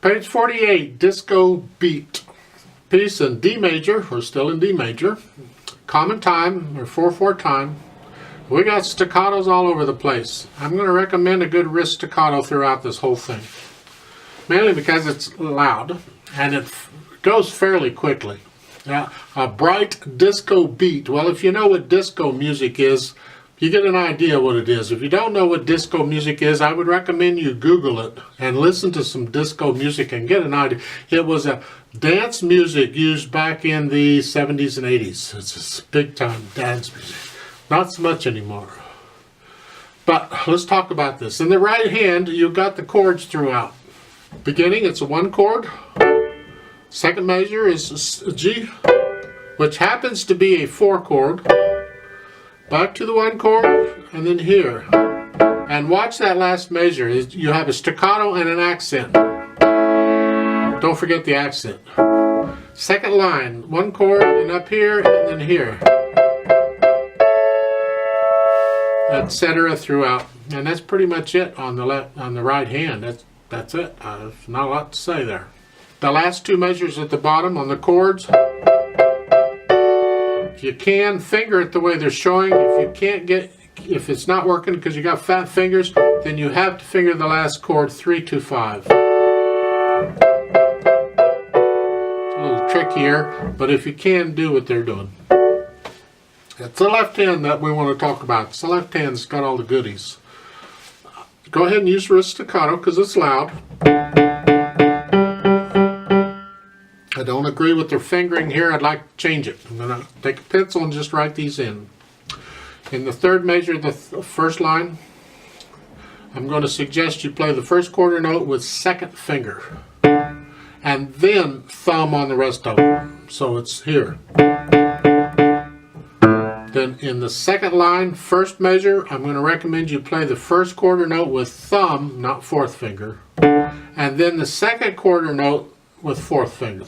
Page 48, Disco Beat. Piece in D major, we're still in D major. Common time, or 4/4 time. We got staccatos all over the place. I'm going to recommend a good wrist staccato throughout this whole thing. Mainly because it's loud, and it goes fairly quickly. Now, a bright disco beat. Well, if you know what disco music is, you get an idea what it is. If you don't know what disco music is, I would recommend you Google it and listen to some disco music and get an idea. It was a dance music used back in the 70s and 80s. It's a big time dance music. Not so much anymore. But let's talk about this. In the right hand, you've got the chords throughout. Beginning, it's a 1 chord. Second measure is a G, which happens to be a 4 chord. Back to the 1 chord, and then here. And watch that last measure. You have a staccato and an accent. Don't forget the accent. Second line, 1 chord, and up here, and then here. Etc. throughout. And that's pretty much it on the right hand. That's it. There's not a lot to say there. The last 2 measures at the bottom on the chords. If you can, finger it the way they're showing. If it's not working because you got fat fingers, then you have to finger the last chord 3 to 5. It's a little trickier, but if you can, do what they're doing. It's the left hand that we want to talk about. It's the left hand that's got all the goodies. Go ahead and use wrist staccato because it's loud. I don't agree with their fingering here. I'd like to change it. I'm going to take a pencil and just write these in. In the third measure, the first line, I'm going to suggest you play the first quarter note with second finger. And then thumb on the rest of them. So it's here. Then in the second line, first measure, I'm going to recommend you play the first quarter note with thumb, not fourth finger. And then the second quarter note with fourth finger.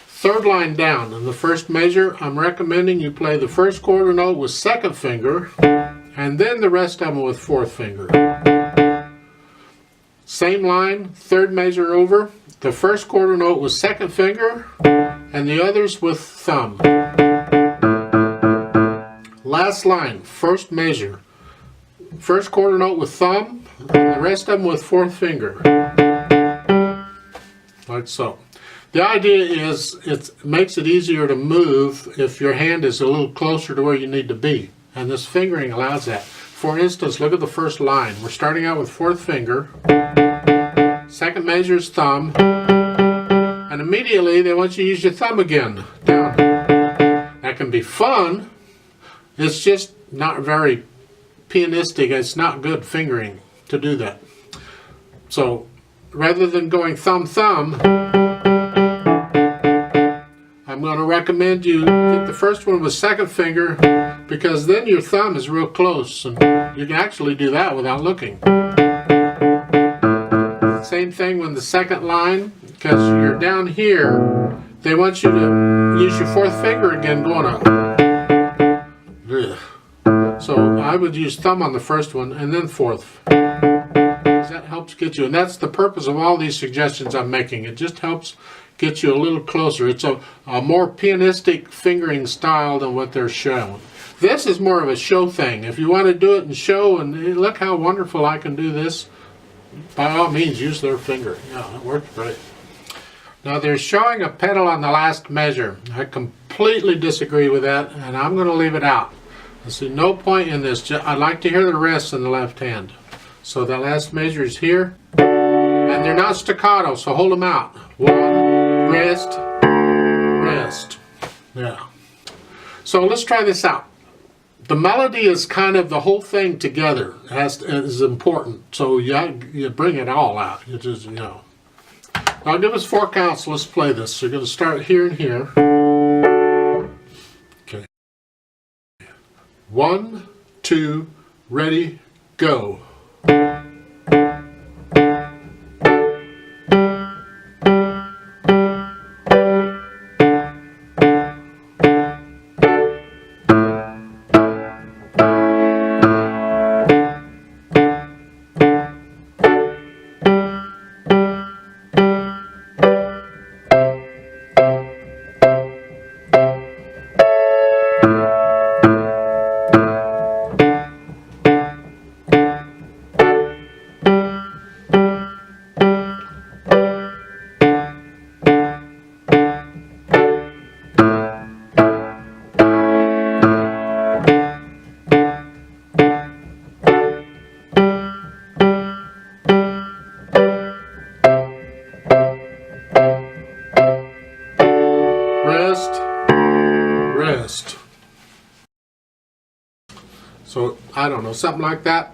Third line down, in the first measure, I'm recommending you play the first quarter note with second finger, and then the rest of them with fourth finger. Same line, third measure over, the first quarter note with second finger, and the others with thumb. Last line, first measure, first quarter note with thumb, and the rest of them with fourth finger. Like so. The idea is it makes it easier to move if your hand is a little closer to where you need to be. And this fingering allows that. For instance, look at the first line. We're starting out with fourth finger. Second measure is thumb. And immediately they want you to use your thumb again. Down. That can be fun. It's just not very pianistic. It's not good fingering to do that. So rather than going thumb, thumb, I'm going to recommend you get the first one with second finger because then your thumb is real close and you can actually do that without looking. Same thing with the second line because you're down here. They want you to use your fourth finger again going up. So I would use thumb on the first one and then fourth. That helps get you, and that's the purpose of all these suggestions I'm making. It just helps get you a little closer. It's a more pianistic fingering style than what they're showing. This is more of a show thing. If you want to do it and show and look how wonderful I can do this, by all means use their finger. Yeah, it works great. Now they're showing a pedal on the last measure. I completely disagree with that, and I'm going to leave it out. I see no point in this. I'd like to hear the rest in the left hand. So that last measure is here, and they're not staccato, so hold them out. 1, rest, rest. Yeah. So let's try this out. The melody is kind of the whole thing together. Is important. So you bring it all out. You just, you know. I'll give us 4 counts. Let's play this. So you're going to start here and here. Okay. 1, 2, ready, go. I don't know, something like that.